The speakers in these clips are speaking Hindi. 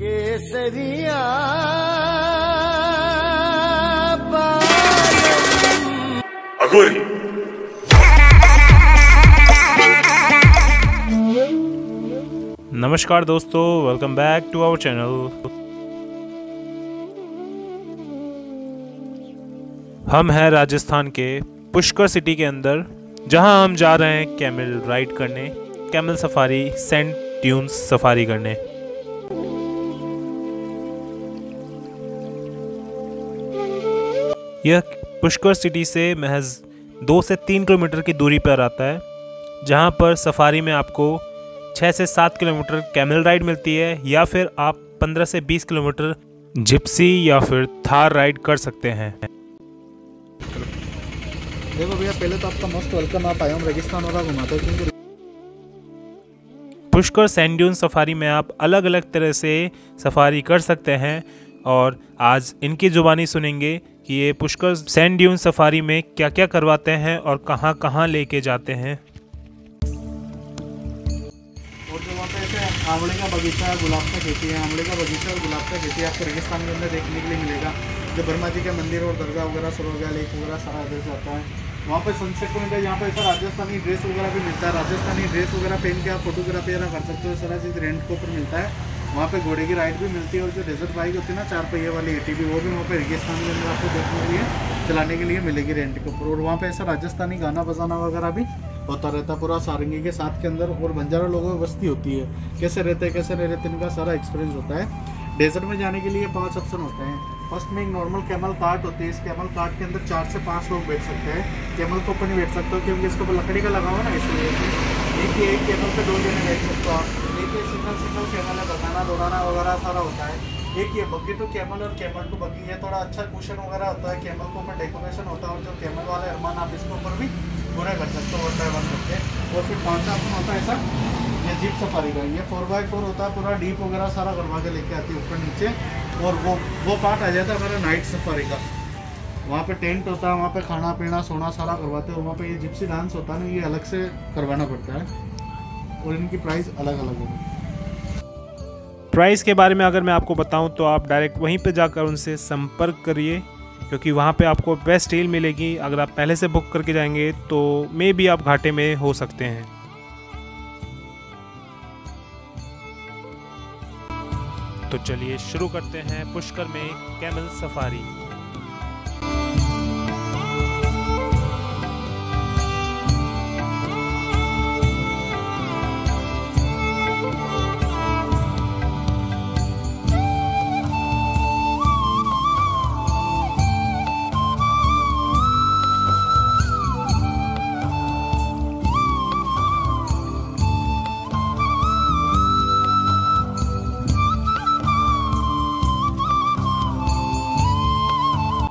केसरिया अघोरी। नमस्कार दोस्तों, welcome back to our channel. हम हैं राजस्थान के पुष्कर सिटी के अंदर, जहां हम जा रहे हैं कैमल राइड करने, camel safari, sand dunes safari करने। यह पुष्कर सिटी से महज 2 से 3 किलोमीटर की दूरी पर आता है, जहां पर सफारी में आपको 6 से 7 किलोमीटर कैमल राइड मिलती है, या फिर आप 15 से 20 किलोमीटर जिप्सी या फिर थार राइड कर सकते हैं। देखो भैया, पहले तो आपका मोस्ट वेलकम। आप आए हम रेगिस्तान वाला घुमाते हैं, क्योंकि पुष्कर सैंड ड्यून सफारी में आप अलग अलग तरह से सफारी कर सकते हैं, और आज इनकी जुबानी सुनेंगे कि ये पुष्कर सैंड ड्यून सफारी में क्या क्या करवाते हैं और कहां कहां लेके जाते हैं। और जो वहाँ पे ऐसे आंवले का बगीचा है, गुलाब का खेती है, आंवले का बगीचा और गुलाब का खेती आपको रेगिस्तान के अंदर देखने के लिए मिलेगा। जो ब्रह्मा जी के मंदिर और दरगाह वगैरह, सरोवर लेक वगैरह सारा इधर जाता है। वहाँ पे सनसेट पॉइंट है, यहाँ पे ऐसा राजस्थानी ड्रेस वगैरह भी मिलता है। राजस्थानी ड्रेस वगैरह पहन के आप फोटोग्राफी वगैरह कर सकते हो। सारा चीज़ रेंट के ऊपर मिलता है। वहाँ पे घोड़े की राइड भी मिलती है, और जो डेजर्ट बाइक होती है ना, 4 पहिए वाली ATV, वो भी वहाँ पे रेगिस्तान के अंदर आपको देखने के लिए, चलाने के लिए मिलेगी रेंट के ऊपर। और वहाँ पे ऐसा राजस्थानी गाना बजाना वगैरह भी होता रहता है, पूरा सारंगी के साथ के अंदर। और बंजारा लोगों में बस्ती होती है, कैसे रहते हैं कैसे नहीं रहते, इनका सारा एक्सपीरियंस होता है। डेजर्ट में जाने के लिए 5 ऑप्शन होते हैं। फर्स्ट में एक नॉर्मल कैमल कार्ट होती है। इस कैमल कार्ट के अंदर 4 से 5 लोग बैठ सकते हैं। कैमल के ऊपर नहीं बैठ सकते हो, क्योंकि इसके ऊपर लकड़ी का लगा हुआ ना, इसलिए एक कैमल पे 2 जने बैठ सकते हो आप। एक सिंगल कैमल है, बताना दौड़ाना वगैरह सारा होता है। एक ये बग्गी टू कैमल और कैमल टू बग्गी, ये थोड़ा अच्छा कुशन वगैरह होता है। कैमल के ऊपर डेकोरेशन होता है, और जो कैमल वाले अरमान आप इसके ऊपर भी पूरा कर सकते हो, 1/1 करके। और फिर 5वां ऑप्शन होता है ऐसा, ये जीप सफारी का। ये 4x4 होता है, पूरा डीप वगैरह सारा करवा के लेके आती है ऊपर नीचे। और वो पार्ट आ जाता है हमारा नाइट सफारी का। वहाँ पे टेंट होता है, वहाँ पे खाना पीना सोना सारा करवाते हो। वहाँ पे ये जिप्सी डांस होता है ना, ये अलग से करवाना पड़ता है, और इनकी प्राइस अलग अलग है। प्राइस के बारे में अगर मैं आपको बताऊं तो आप डायरेक्ट वहीं पे जाकर उनसे संपर्क करिए, क्योंकि वहाँ पे आपको बेस्ट डील मिलेगी। अगर आप पहले से बुक करके जाएंगे तो मे भी आप घाटे में हो सकते हैं। तो चलिए शुरू करते हैं पुष्कर में कैमल सफारी।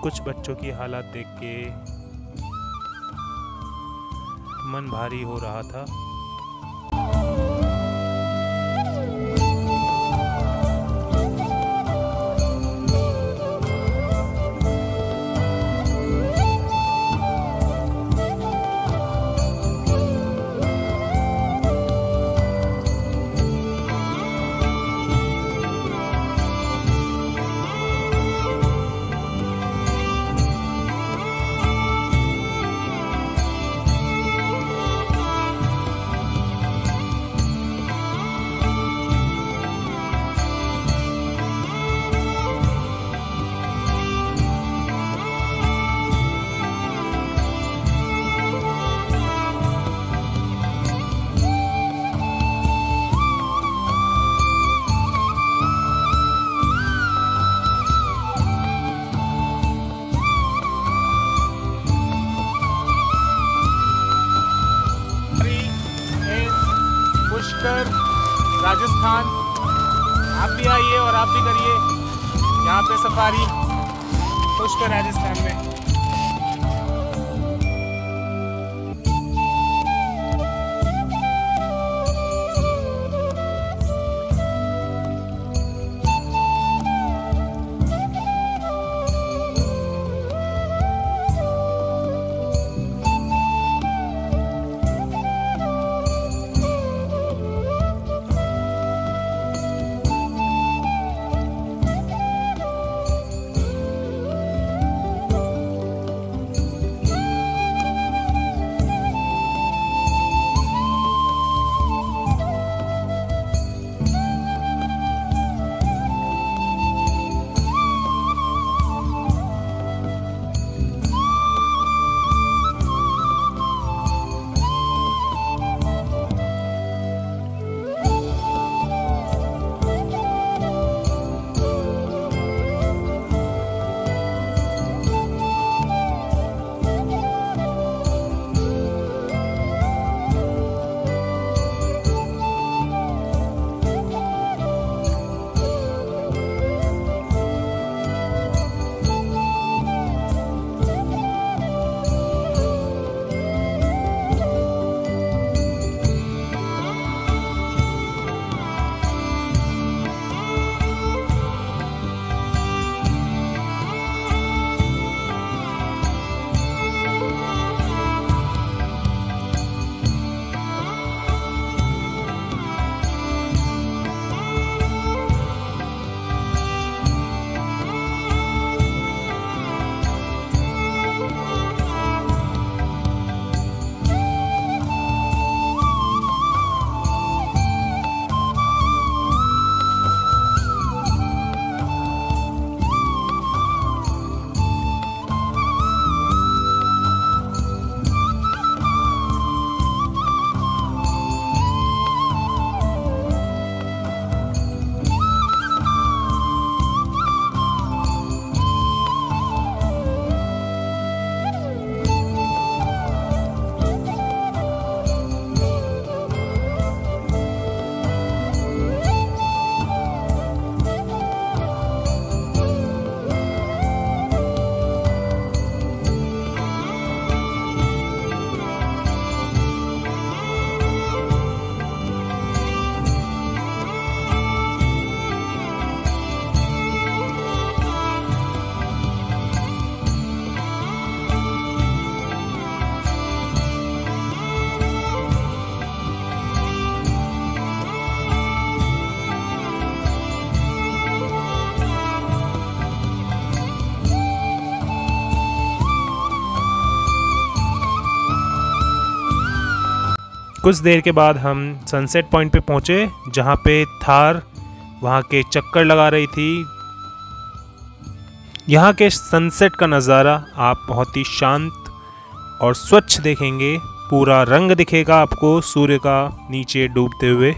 कुछ बच्चों की हालत देख के मन भारी हो रहा था। पुष्कर राजस्थान, आप भी आइए और आप भी करिए यहाँ पे सफारी पुष्कर राजस्थान में। कुछ देर के बाद हम सनसेट पॉइंट पे पहुँचे, जहाँ पे थार वहाँ के चक्कर लगा रही थी। यहाँ के सनसेट का नज़ारा आप बहुत ही शांत और स्वच्छ देखेंगे। पूरा रंग दिखेगा आपको सूर्य का नीचे डूबते हुए।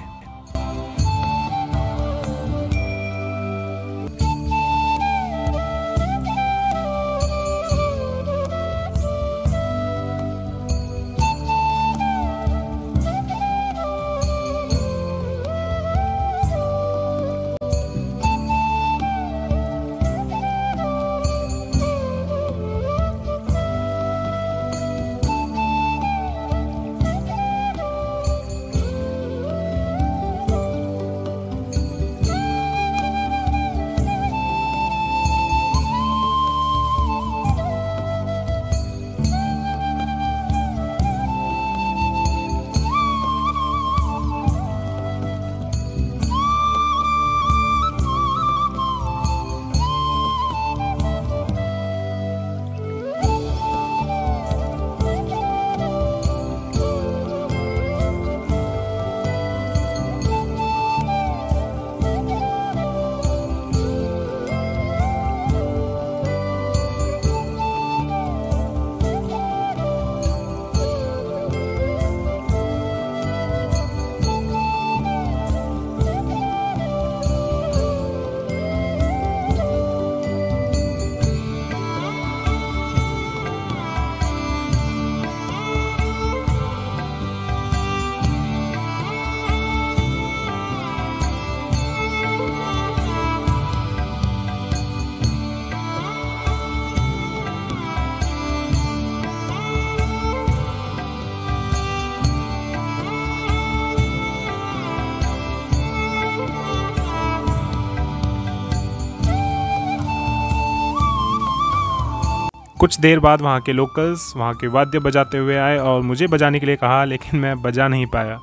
कुछ देर बाद वहाँ के लोकल्स वहाँ के वाद्य बजाते हुए आए और मुझे बजाने के लिए कहा, लेकिन मैं बजा नहीं पाया।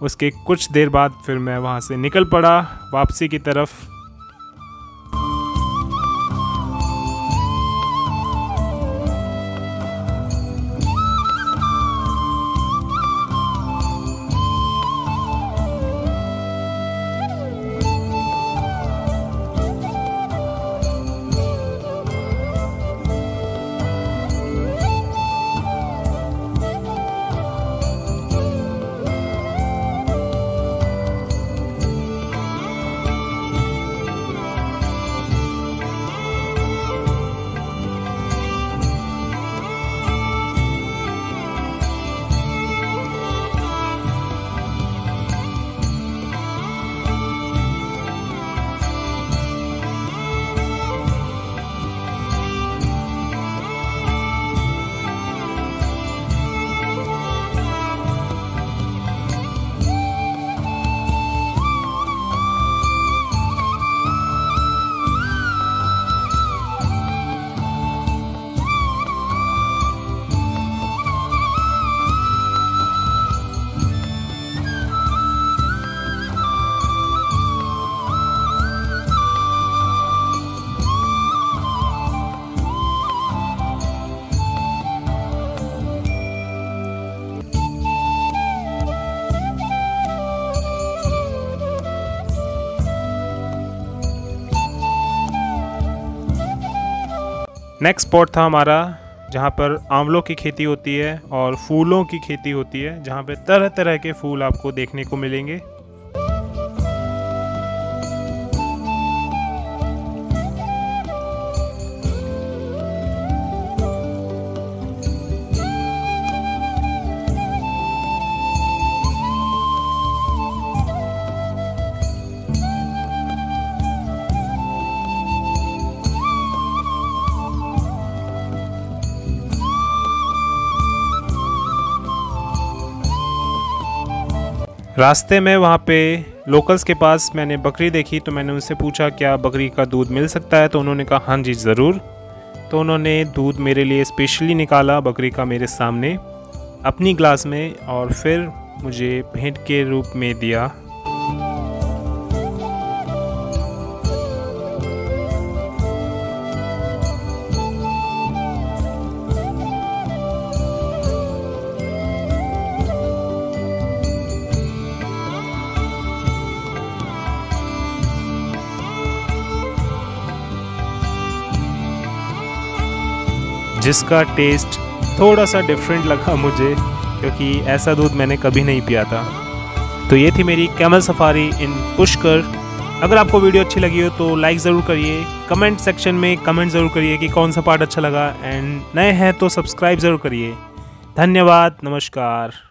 उसके कुछ देर बाद फिर मैं वहाँ से निकल पड़ा वापसी की तरफ। नेक्स्ट स्पॉट था हमारा जहाँ पर आंवलों की खेती होती है और फूलों की खेती होती है, जहाँ पे तरह तरह के फूल आपको देखने को मिलेंगे। रास्ते में वहाँ पे लोकल्स के पास मैंने बकरी देखी, तो मैंने उनसे पूछा क्या बकरी का दूध मिल सकता है, तो उन्होंने कहा हाँ जी ज़रूर। तो उन्होंने दूध मेरे लिए स्पेशली निकाला बकरी का मेरे सामने अपनी ग्लास में और फिर मुझे भेंट के रूप में दिया। जिसका टेस्ट थोड़ा सा डिफरेंट लगा मुझे, क्योंकि ऐसा दूध मैंने कभी नहीं पिया था। तो ये थी मेरी कैमल सफारी इन पुष्कर। अगर आपको वीडियो अच्छी लगी हो तो लाइक ज़रूर करिए, कमेंट सेक्शन में कमेंट ज़रूर करिए कि कौन सा पार्ट अच्छा लगा, एंड नए हैं तो सब्सक्राइब ज़रूर करिए। धन्यवाद, नमस्कार।